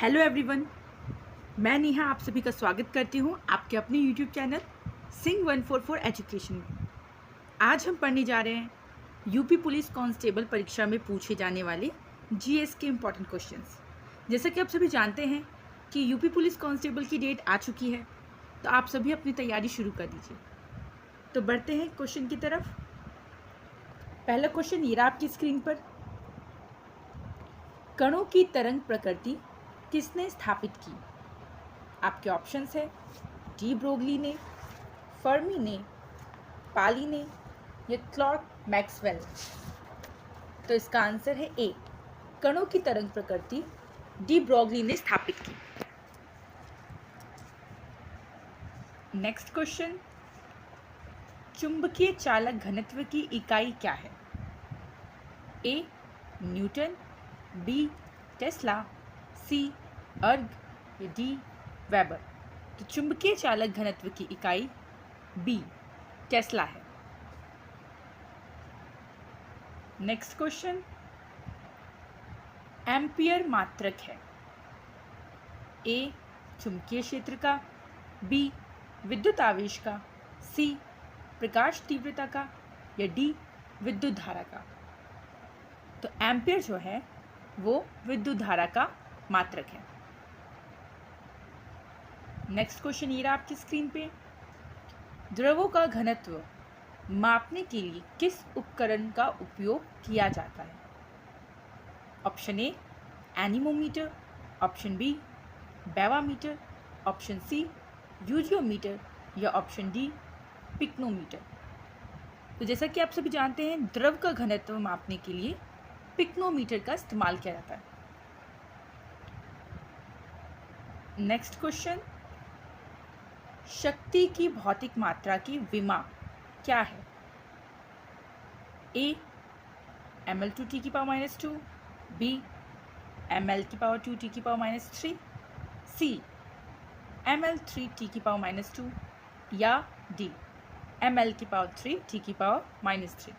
Hello everyone, मैं नेहा आप सभी का स्वागत करती हूँ आपके अपने यूट्यूब चैनल सिंह 144 एजुकेशन में। आज हम पढ़ने जा रहे हैं यूपी पुलिस कांस्टेबल परीक्षा में पूछे जाने वाले जीएस के इम्पॉर्टेंट क्वेश्चंस। जैसा कि आप सभी जानते हैं कि यूपी पुलिस कांस्टेबल की डेट आ चुकी है, तो आप सभी अपनी तैयारी शुरू कर दीजिए। तो बढ़ते हैं क्वेश्चन की तरफ। पहला क्वेश्चन ये रहा आपकी स्क्रीन पर। कणों की तरंग प्रकृति किसने स्थापित की? आपके ऑप्शंस है डी ब्रोगली ने, फर्मी ने, पाली ने या क्लार्क मैक्सवेल। तो इसका आंसर है ए, कणों की तरंग प्रकृति डी ब्रोगली ने स्थापित की। नेक्स्ट क्वेश्चन, चुंबकीय चालक घनत्व की इकाई क्या है? ए न्यूटन, बी टेस्ला, सी अर्ग या डी वेबर। तो चुंबकीय चालक घनत्व की इकाई बी टेस्ला है। नेक्स्ट क्वेश्चन, एम्पियर मात्रक है? ए चुंबकीय क्षेत्र का, बी विद्युत आवेश का, सी प्रकाश तीव्रता का या डी विद्युत धारा का। तो एम्पियर जो है वो विद्युत धारा का मात्रक है। नेक्स्ट क्वेश्चन ये रहा आपकी स्क्रीन पे। द्रवों का घनत्व मापने के लिए किस उपकरण का उपयोग किया जाता है? Option A anemometer, option B barometer, option C eudiometer या ऑप्शन डी पिक्नोमीटर। तो जैसा कि आप सभी जानते हैं, द्रव का घनत्व मापने के लिए पिक्नोमीटर का इस्तेमाल किया जाता है। नेक्स्ट क्वेश्चन, शक्ति की भौतिक मात्रा की विमा क्या है? ए ml2 (2), बी ml2 (3), सी ml3 या डी ml3 (3).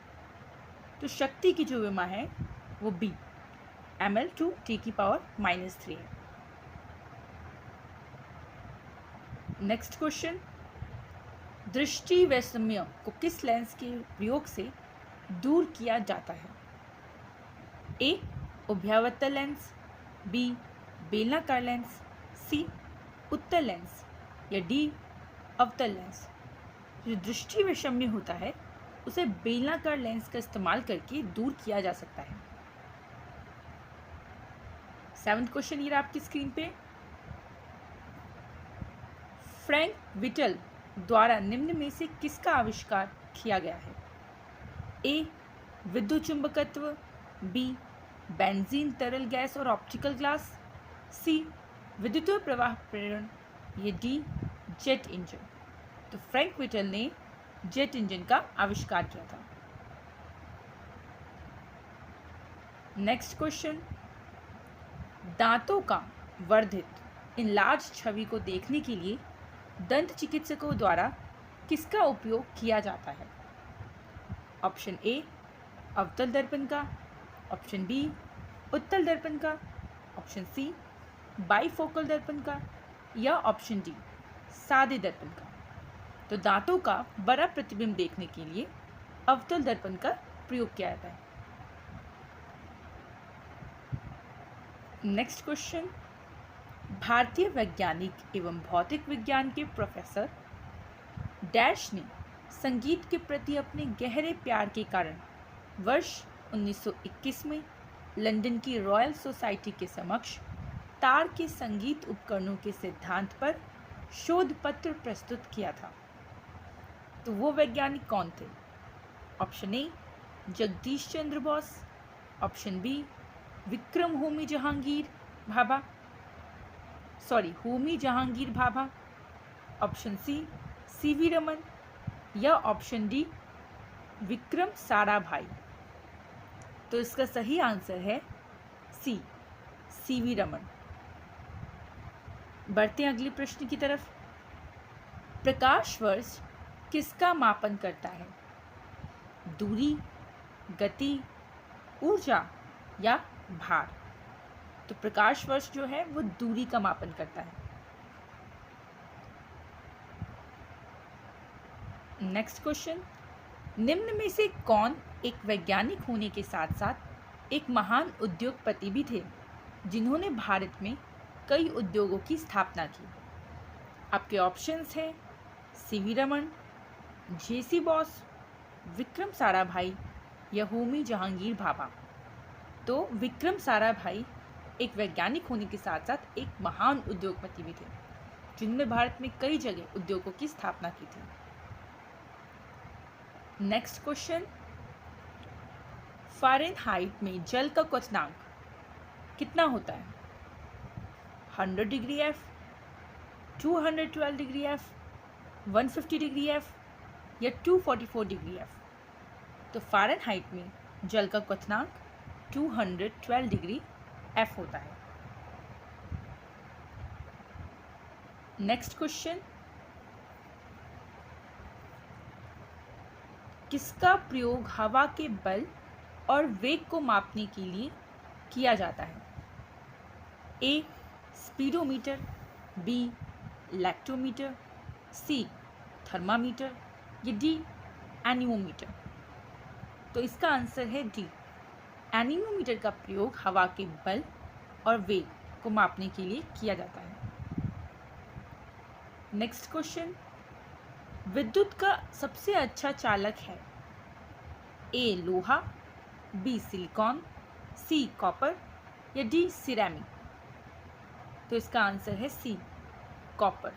तो शक्ति की जो विमा है वो बी ml2 है। नेक्स्ट क्वेश्चन, दृष्टि वैषम्य को किस लेंस के प्रयोग से दूर किया जाता है? ए उभयावतल लेंस, बी बेलनाकार लेंस, सी उत्तल लेंस या डी अवतल लेंस। जो दृष्टि वैषम्य होता है उसे बेलनाकार लेंस का इस्तेमाल करके दूर किया जा सकता है। 7वां क्वेश्चन ये रहा आपकी स्क्रीन पे। फ्रैंक विटल द्वारा निम्न में से किसका आविष्कार किया गया है? ए विद्युत चुंबकत्व, बी बेंजीन तरल गैस और ऑप्टिकल ग्लास, सी विद्युत प्रवाह प्रेरण या डी जेट इंजन। तो फ्रैंक विटल ने जेट इंजन का आविष्कार किया था। नेक्स्ट क्वेश्चन, दांतों का वर्धित इनलार्ज छवि को देखने के लिए दंत चिकित्सकों द्वारा किसका उपयोग किया जाता है? ऑप्शन ए अवतल दर्पण का, ऑप्शन बी उत्तल दर्पण का, ऑप्शन सी बाईफोकल दर्पण का या ऑप्शन डी सादे दर्पण का। तो दांतों का बड़ा प्रतिबिंब देखने के लिए अवतल दर्पण का प्रयोग किया जाता है। नेक्स्ट क्वेश्चन, भारतीय वैज्ञानिक एवं भौतिक विज्ञान के प्रोफेसर डैश ने संगीत के प्रति अपने गहरे प्यार के कारण वर्ष 1921 में लंदन की रॉयल सोसाइटी के समक्ष तार के संगीत उपकरणों के सिद्धांत पर शोध पत्र प्रस्तुत किया था। तो वो वैज्ञानिक कौन थे? Option A Jagdish Chandra Bose, option B Vikram Homi Jehangir Bhabha, option C CV Raman या ऑप्शन डी विक्रम साराभाई। तो इसका सही आंसर है सी सीवी रमन। बढ़ते हैं अगले प्रश्न की तरफ। प्रकाश वर्ष किसका मापन करता है? दूरी, गति, ऊर्जा या भार। तो प्रकाश वर्ष जो है वो दूरी का मापन करता है। नेक्स्ट क्वेश्चन, निम्न में से कौन एक वैज्ञानिक होने के साथ साथ एक महान उद्योगपति भी थे जिन्होंने भारत में कई उद्योगों की स्थापना की? आपके ऑप्शंस हैं सीवी रमन, जेसी बॉस, विक्रम साराभाई या होमी जहांगीर भाभा। तो विक्रम साराभाई एक वैज्ञानिक होने के साथ साथ एक महान उद्योगपति भी थे जिन्होंने भारत में कई जगह उद्योगों की स्थापना की थी। नेक्स्ट क्वेश्चन, फ़ारेनहाइट में जल का क्वथनांक कितना होता है? 100 degree F, 212 degree F, 150 degree F या 244 डिग्री F? तो फ़ारेनहाइट में जल का क्वथनांक 212 डिग्री F होता है। नेक्स्ट क्वेश्चन, किसका प्रयोग हवा के बल और वेग को मापने के लिए किया जाता है? ए स्पीडोमीटर, बी लैक्टोमीटर, सी थर्मामीटर या डी एनीमोमीटर? तो इसका आंसर है डी, एनीमोमीटर का प्रयोग हवा के बल और वेग को मापने के लिए किया जाता है। नेक्स्ट क्वेश्चन, विद्युत का सबसे अच्छा चालक है? ए लोहा, बी सिलिकॉन, सी कॉपर या डी सिरेमिक? तो इसका आंसर है सी कॉपर।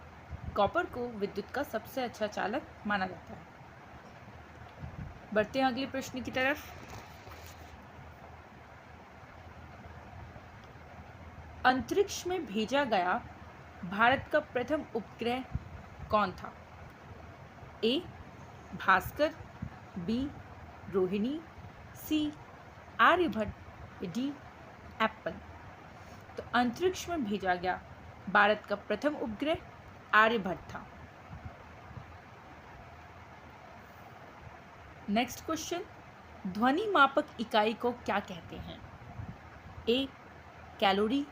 कॉपर को विद्युत का सबसे अच्छा चालक माना जाता है। बढ़ते हैं अगले प्रश्न की तरफ। अंतरिक्ष में भेजा गया भारत का प्रथम उपग्रह कौन था? ए भास्कर, बी रोहिणी, सी आर्यभट्ट, डी एप्पल? तो अंतरिक्ष में भेजा गया भारत का प्रथम उपग्रह आर्यभट्ट था। नेक्स्ट क्वेश्चन, ध्वनि मापक इकाई को क्या कहते हैं? ए कैलोरी,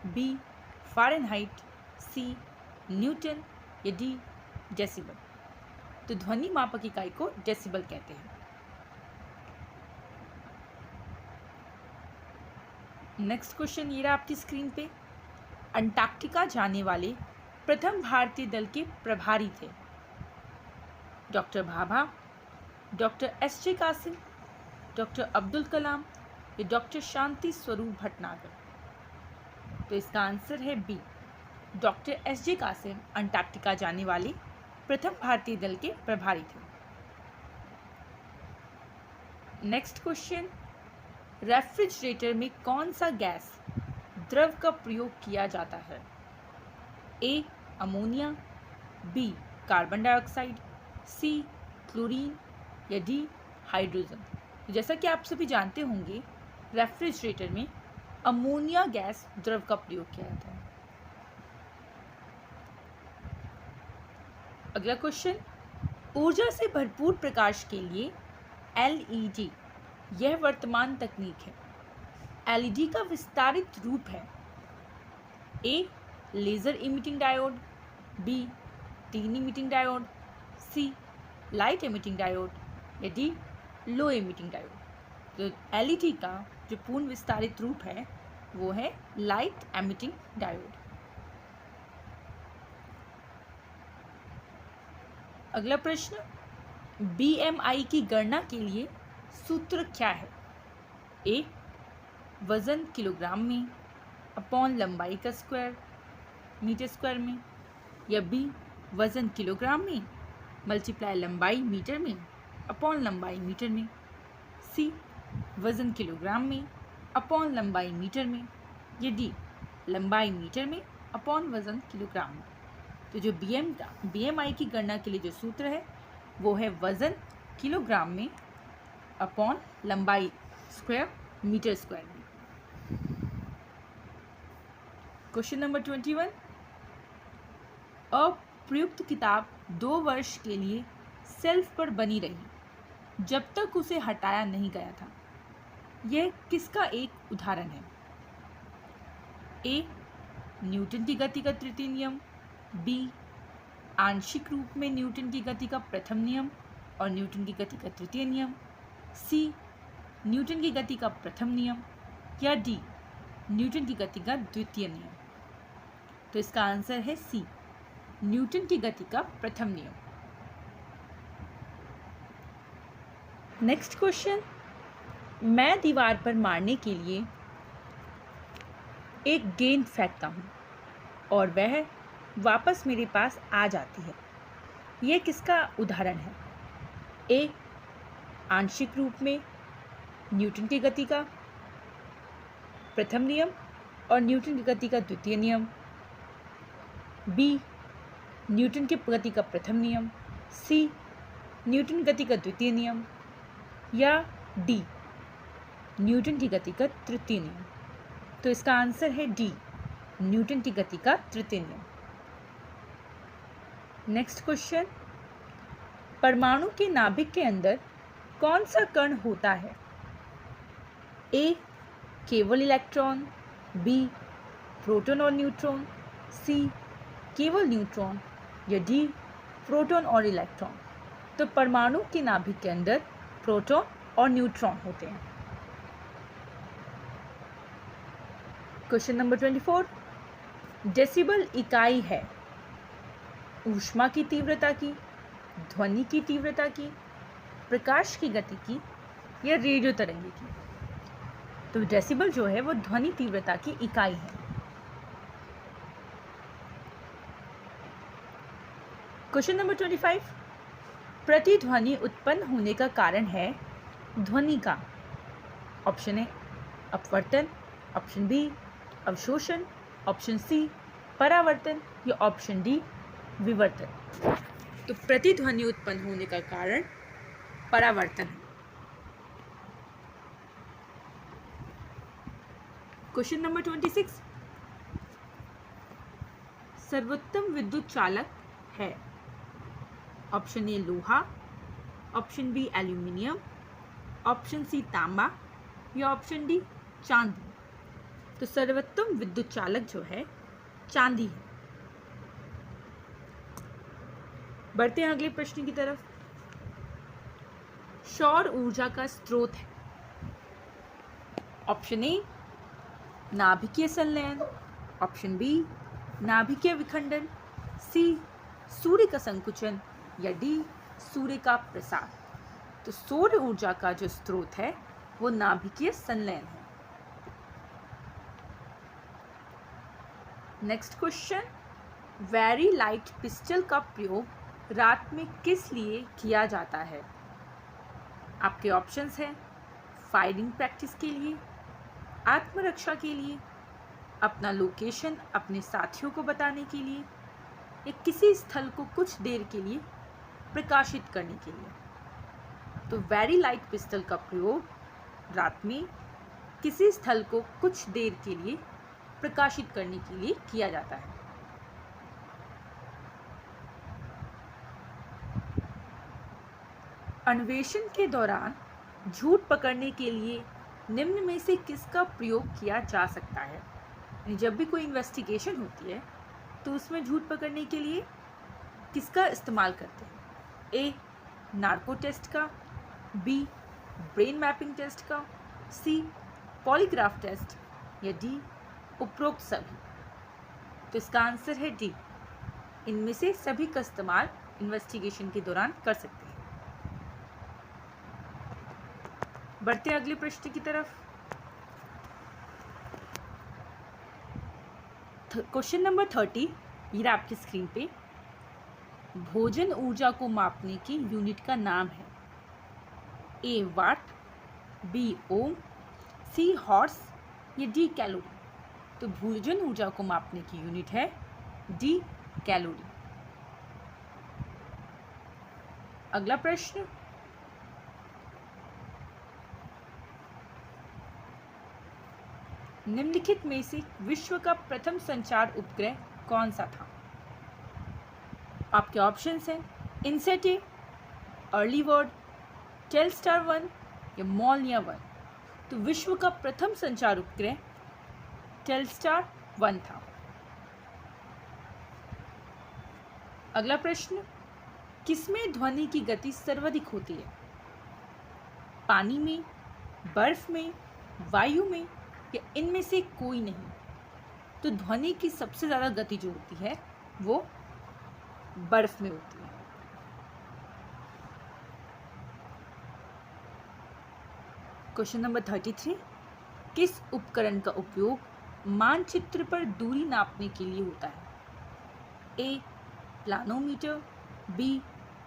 बी फ़ारेनहाइट, सी न्यूटन या डी डेसिबल? तो ध्वनि मापक इकाई को डेसिबल कहते हैं। नेक्स्ट क्वेश्चन ये रहा आपकी स्क्रीन पे। अंटार्कटिका जाने वाले प्रथम भारतीय दल के प्रभारी थे? Doctor Bhabha, doctor S J. Qasim, doctor Abdul Kalam या डॉक्टर शांति स्वरूप भटनागर? तो इसका आंसर है B, doctor S J. Qasim Antarctica जाने वाले प्रथम भारतीय दल के प्रभारी थे। नेक्स्ट क्वेश्चन, रेफ्रिजरेटर में कौन सा गैस द्रव का प्रयोग किया जाता है? A ammonia, B carbon dioxide, C chlorine या डी हाइड्रोजन? जैसा कि आप सभी जानते होंगे, रेफ्रिजरेटर में अमोनिया गैस द्रव का प्रयोग किया जाता है। अगला क्वेश्चन, ऊर्जा से भरपूर प्रकाश के लिए एलईडी यह वर्तमान तकनीक है। एलईडी का विस्तारित रूप है? A laser emitting diode, B teen emitting diode, C light emitting diode या डी लो इमिटिंग डायोड? तो एलईडी का जो पूर्ण विस्तारित रूप है वो है लाइट एमिटिंग डायोड। अगला प्रश्न, बीएमआई की गणना के लिए सूत्र क्या है? ए वजन किलोग्राम में अपॉन लंबाई का स्क्वायर मीटर स्क्वायर में, या बी वजन किलोग्राम में मल्टीप्लाई लंबाई मीटर में अपॉन लंबाई मीटर में, सी वजन किलोग्राम में अपॉन लंबाई मीटर में, या डी लंबाई मीटर में अपॉन वजन किलोग्राम में? तो जो बीएमआई की गणना के लिए जो सूत्र है वो है वजन किलोग्राम में अपॉन लंबाई स्क्वायर मीटर स्क्वायर में। क्वेश्चन नंबर 21, अप्रयुक्त किताब 2 वर्ष के लिए सेल्फ पर बनी रही जब तक उसे हटाया नहीं गया था। यह किसका एक उदाहरण है? ए न्यूटन की गति का तृतीय नियम, बी आंशिक रूप में न्यूटन की गति का प्रथम नियम और न्यूटन की गति का तृतीय नियम, सी न्यूटन की गति का प्रथम नियम, या डी न्यूटन की गति का द्वितीय नियम। तो इसका आंसर है सी न्यूटन की गति का प्रथम नियम। नेक्स्ट क्वेश्चन, मैं दीवार पर मारने के लिए एक गेंद फेंकता हूँ और वह वापस मेरे पास आ जाती है। यह किसका उदाहरण है? ए आंशिक रूप में न्यूटन की गति का प्रथम नियम और न्यूटन की गति का द्वितीय नियम, बी न्यूटन की गति का प्रथम नियम, सी न्यूटन की गति का द्वितीय नियम, या डी न्यूटन की गति का तृतीय नियम। तो इसका आंसर है डी न्यूटन की गति का तृतीय नियम। नेक्स्ट क्वेश्चन, परमाणु के नाभिक के अंदर कौन सा कण होता है? ए केवल इलेक्ट्रॉन, बी प्रोटॉन और न्यूट्रॉन, सी केवल न्यूट्रॉन, या डी प्रोटॉन और इलेक्ट्रॉन। तो परमाणु के नाभिक के अंदर प्रोटॉन और न्यूट्रॉन होते हैं। क्वेश्चन नंबर 24, डेसिबल इकाई है ऊष्मा की तीव्रता की, ध्वनि की तीव्रता की, प्रकाश की गति की, या रेडियो तरंगे की। तो डेसिबल जो है वो ध्वनि तीव्रता की इकाई है। क्वेश्चन नंबर 25, प्रतिध्वनि उत्पन्न होने का कारण है ध्वनि का। ऑप्शन ए अपवर्तन, ऑप्शन बी अवशोषण, ऑप्शन सी परावर्तन, या ऑप्शन डी विवर्तन। तो प्रतिध्वनि उत्पन्न होने का कारण परावर्तन है। क्वेश्चन नंबर 26, सर्वोत्तम विद्युत चालक है? ऑप्शन ए लोहा, option B aluminium, option C तांबा, या ऑप्शन डी चांदी। तो सर्वोत्तम विद्युत चालक जो है चांदी है। बढ़ते हैं अगले प्रश्न की तरफ। सौर ऊर्जा का स्रोत है? ऑप्शन ए नाभिकीय संलयन, ऑप्शन बी नाभिकीय विखंडन, सी सूर्य का संकुचन, या डी सूर्य का प्रसार। तो सौर ऊर्जा का जो स्रोत है वो नाभिकीय संलयन है। Next question, very light pistol का प्रयोग रात में किस लिए किया जाता है? आपके ऑप्शंस हैं फायरिंग प्रैक्टिस के लिए, आत्मरक्षा के लिए, अपना लोकेशन अपने साथियों को बताने के लिए, या किसी स्थल को कुछ देर के लिए प्रकाशित करने के लिए। तो वेरी लाइट पिस्टल का प्रयोग रात में किसी स्थल को कुछ देर के लिए प्रकाशित करने के लिए किया जाता है। अन्वेषण के दौरान झूठ पकड़ने के लिए निम्न में से किसका प्रयोग किया जा सकता है? जब भी कोई इन्वेस्टिगेशन होती है तो उसमें झूठ पकड़ने के लिए किसका इस्तेमाल करते हैं? ए नार्को टेस्ट का, बी ब्रेन मैपिंग टेस्ट का, सी पॉलीग्राफ टेस्ट, या डी उपरोक्त सभी। तो इसका आंसर है डी इनमें से सभी का इस्तेमाल इन्वेस्टिगेशन के दौरान कर सकते हैं। बढ़ते अगले प्रश्न की तरफ। क्वेश्चन नंबर 30 ये आपकी स्क्रीन पे। भोजन ऊर्जा को मापने की यूनिट का नाम है? ए वाट, बी ओम, सी हॉर्स, या डी कैलोरी। तो भोजन ऊर्जा को मापने की यूनिट है डी कैलोरी। अगला प्रश्न, निम्नलिखित में से विश्व का प्रथम संचार उपग्रह कौन सा था? आपके ऑप्शंस हैं इनसेट ए, अर्ली वर्ड, टेलस्टार 1, या मोलनिया 1। तो विश्व का प्रथम संचार उपग्रह टेलस्टार 1 था। अगला प्रश्न, किसमें ध्वनि की गति सर्वाधिक होती है? पानी में, बर्फ में, वायु में या इनमें से कोई नहीं? तो ध्वनि की सबसे ज़्यादा गति जो होती है वो बर्फ में होती है। क्वेश्चन नंबर 33, किस उपकरण का उपयोग मानचित्र पर दूरी नापने के लिए होता है? ए प्लानोमीटर, बी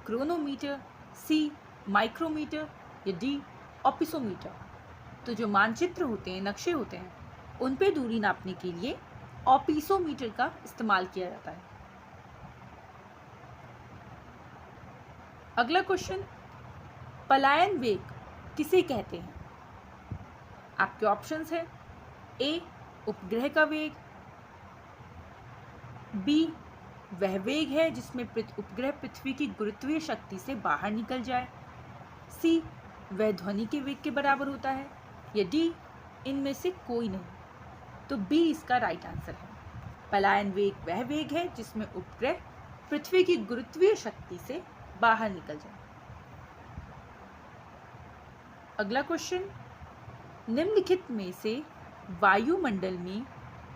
क्रोनोमीटर, सी माइक्रोमीटर या डी ऑपिसोमीटर? तो जो मानचित्र होते हैं, नक्शे होते हैं, उन पे दूरी नापने के लिए ऑपिसोमीटर का इस्तेमाल किया जाता है। अगला क्वेश्चन, पलायन वेग किसे कहते हैं? आपके ऑप्शंस हैं, ए उपग्रह का वेग, बी वह वेग है जिसमें उपग्रह पृथ्वी की गुरुत्वीय शक्ति से बाहर निकल जाए, सी वह ध्वनि के वेग के बराबर होता है, या डी इनमें से कोई नहीं? तो बी इसका राइट आंसर है। पलायन वेग वह वेग है जिसमें उपग्रह पृथ्वी की गुरुत्वीय शक्ति से बाहर निकल जाए। अगला क्वेश्चन, निम्नलिखित में से वायुमंडल में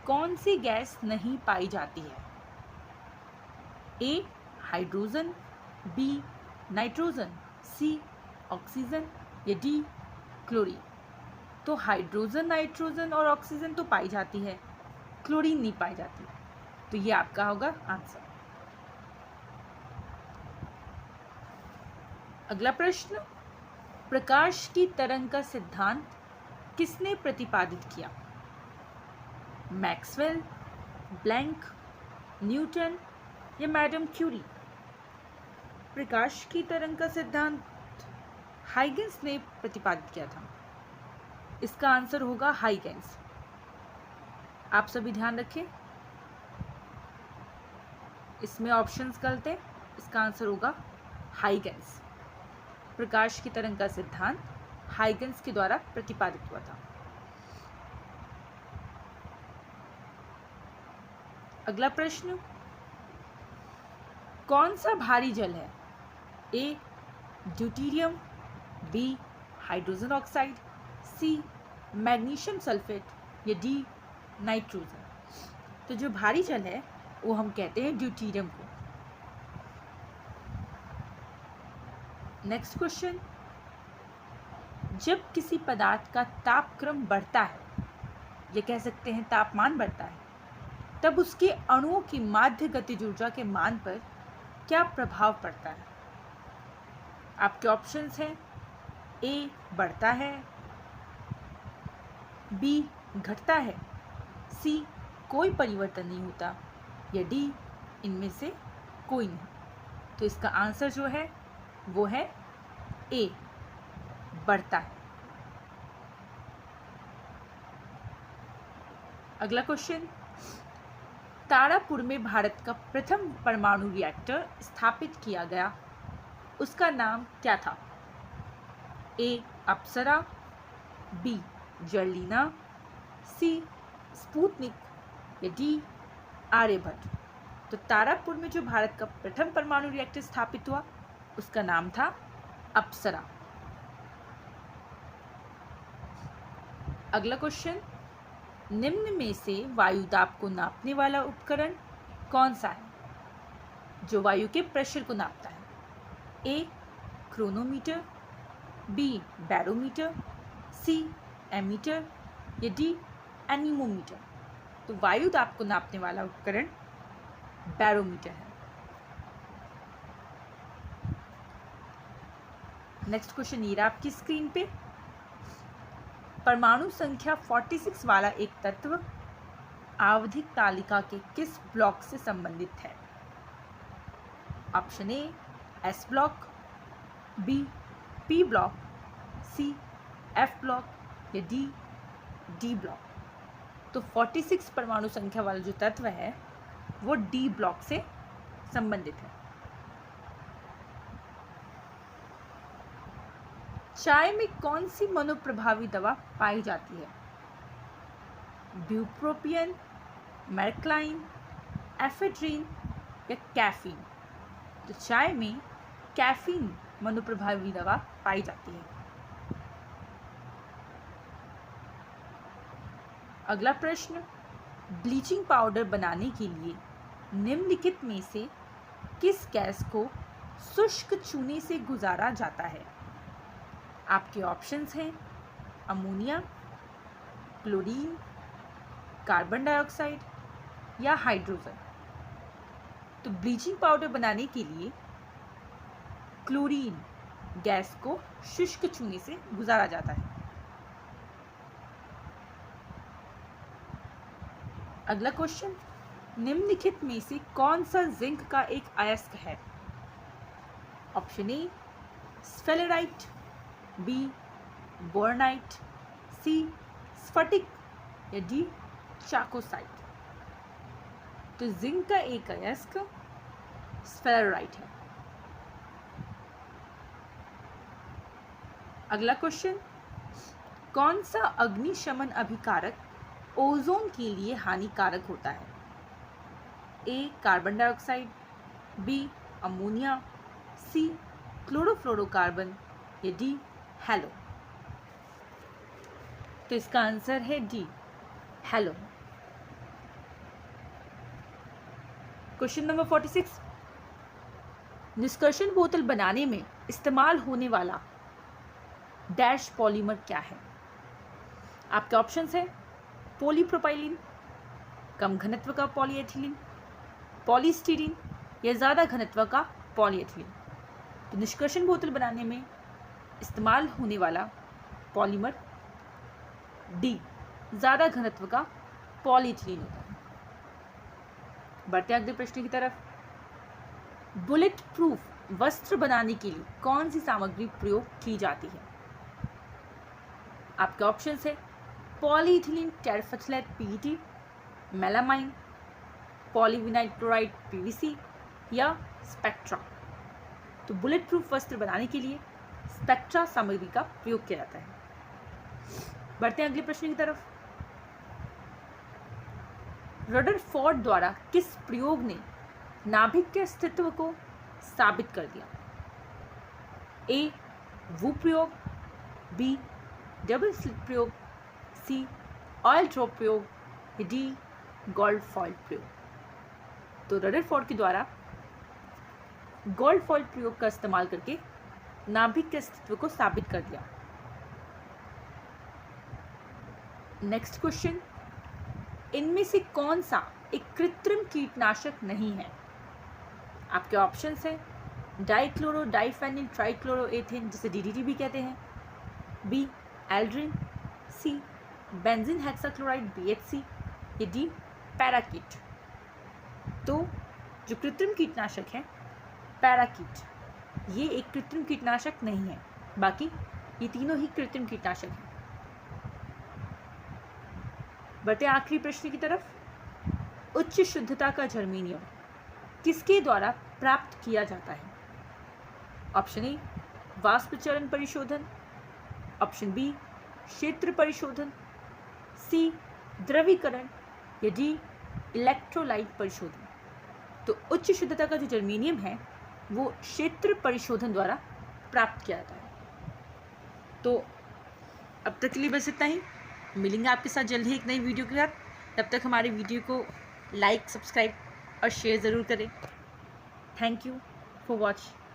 कौन सी गैस नहीं पाई जाती है? ए हाइड्रोजन, बी नाइट्रोजन, सी ऑक्सीजन या डी क्लोरीन? तो हाइड्रोजन, नाइट्रोजन और ऑक्सीजन तो पाई जाती है, क्लोरीन नहीं पाई जाती, तो ये आपका होगा आंसर। अगला प्रश्न, प्रकाश की तरंग का सिद्धांत किसने प्रतिपादित किया? मैक्सवेल, प्लैंक, न्यूटन या मैडम क्यूरी? प्रकाश की तरंग का सिद्धांत हाइगेंस ने प्रतिपादित किया था, इसका आंसर होगा हाइगेंस। आप सभी ध्यान रखें, इसमें ऑप्शंस गलत है, इसका आंसर होगा हाइगेंस। प्रकाश की तरंग का सिद्धांत हाइगेंस के द्वारा प्रतिपादित हुआ था। अगला प्रश्न, कौन सा भारी जल है? A deuterium, B hydrogen oxide, C magnesium sulphate या डी नाइट्रोजन? तो जो भारी जल है वो हम कहते हैं ड्यूटीरियम को। नेक्स्ट क्वेश्चन, जब किसी पदार्थ का तापक्रम बढ़ता है, ये कह सकते हैं तापमान बढ़ता है, तब उसके अणुओं की माध्य गतिज ऊर्जा के मान पर क्या प्रभाव पड़ता है? आपके ऑप्शंस हैं, ए बढ़ता है, बी घटता है, सी कोई परिवर्तन नहीं होता या डी इनमें से कोई नहीं? तो इसका आंसर जो है वो है ए बढ़ता है। अगला क्वेश्चन, तारापुर में भारत का प्रथम परमाणु रिएक्टर स्थापित किया गया, उसका नाम क्या था? ए अप्सरा, बी जर्लिना, सी स्पुतनिक या डी आर्यभट्ट? तो तारापुर में जो भारत का प्रथम परमाणु रिएक्टर स्थापित हुआ उसका नाम था अप्सरा। अगला क्वेश्चन, निम्न में से वायुदाब को नापने वाला उपकरण कौन सा है जो वायु के प्रेशर को नापता है? ए क्रोनोमीटर, बी बैरोमीटर, सी एमीटर या डी एनीमोमीटर? तो वायुदाब को नापने वाला उपकरण बैरोमीटर है। नेक्स्ट क्वेश्चन ये रहा आपकी स्क्रीन पे, परमाणु संख्या 46 वाला एक तत्व आवधिक तालिका के किस ब्लॉक से संबंधित है? Option A S block, B P block, C F block या डी डी ब्लॉक? तो 46 परमाणु संख्या वाला जो तत्व है वो डी ब्लॉक से संबंधित है। चाय में कौन सी मनोप्रभावी दवा पाई जाती है? ब्यूप्रोपियन, मैरक्लाइन, एफेड्रीन या कैफीन? तो चाय में कैफीन मनोप्रभावी दवा पाई जाती है। अगला प्रश्न, ब्लीचिंग पाउडर बनाने के लिए निम्नलिखित में से किस गैस को शुष्क चूने से गुजारा जाता है? आपके ऑप्शंस हैं अमोनिया, क्लोरीन, कार्बन डाइऑक्साइड या हाइड्रोजन। तो ब्लीचिंग पाउडर बनाने के लिए क्लोरीन गैस को शुष्क चूने से गुजारा जाता है। अगला क्वेश्चन, निम्नलिखित में से कौन सा जिंक का एक अयस्क है? ऑप्शन ए स्फेलेराइट, बी बोर्नाइट, सी स्फटिक या डी चाकोसाइट। तो जिंक का एक अयस्क स्फेलेराइट है। अगला क्वेश्चन, कौन सा अग्निशमन अभिकारक ओजोन के लिए हानिकारक होता है? A carbon dioxide, B ammonia, C chlorofluorocarbon या डी हैलो। तो इसका आंसर है डी हैलो। क्वेश्चन नंबर 46, निष्कर्षण बोतल बनाने में इस्तेमाल होने वाला डैश पॉलीमर क्या है? आपके ऑप्शंस है पॉलीप्रोपाइलिन, कम घनत्व का पॉलीएथिलीन, पॉलीस्टीरीन या ज़्यादा घनत्व का पॉलीएथिलीन। तो निष्कर्षण बोतल बनाने में इस्तेमाल होने वाला पॉलीमर डी ज़्यादा घनत्व का पॉलीएथिलीन होता है। बढ़ते अगले प्रश्न की तरफ, बुलेट प्रूफ वस्त्र बनाने के लिए कौन सी सामग्री प्रयोग की जाती है? आपके ऑप्शंस है polyethylene terephthalate PET, melamine, polyvinyl chloride PVC या स्पेक्ट्रा। तो बुलेट प्रूफ वस्त्र बनाने के लिए स्पेक्ट्रा सामग्री का प्रयोग किया जाता है। बढ़ते हैं अगले प्रश्न की तरफ, रदरफोर्ड द्वारा किस प्रयोग ने नाभिक के अस्तित्व को साबित कर दिया? ए वू प्रयोग, बी डबल स्लिट प्रयोग, सी ऑयल ड्रॉप प्रयोग, डी गोल्ड फॉइल प्रयोग। तो रदरफोर्ड के द्वारा गोल्ड फॉइल प्रयोग का इस्तेमाल करके नाभिक के अस्तित्व को साबित कर दिया। नेक्स्ट क्वेश्चन, इनमें से कौन सा एक कृत्रिम कीटनाशक नहीं है? आपके ऑप्शंस हैं डाइक्लोरो डाइफेनिल ट्राइक्लोरोएथेन जिसे डीडीटी भी कहते हैं, बी एल्ड्रिन, सी बेंजीन हेक्साक्लोराइड BHC या डी पैराकीट। तो जो कृत्रिम कीटनाशक है पैराकीट, ये एक कृत्रिम कीटनाशक नहीं है, बाकी ये तीनों ही कृत्रिम कीटनाशक हैं। बढ़ते आखिरी प्रश्न की तरफ, उच्च शुद्धता का जर्मेनियम किसके द्वारा प्राप्त किया जाता है? ऑप्शन ए वाष्पचरण परिशोधन, ऑप्शन बी क्षेत्र परिशोधन, सी द्रवीकरण या डी इलेक्ट्रोलाइट परिशोधन। तो उच्च शुद्धता का जो जर्मेनियम है वो क्षेत्र परिशोधन द्वारा प्राप्त किया जाता है। तो अब तक के लिए बस इतना ही। मिलेंगे आपके साथ जल्द ही एक नई वीडियो के साथ। तब तक हमारे वीडियो को लाइक, सब्सक्राइब और शेयर ज़रूर करें। Thank you for watching.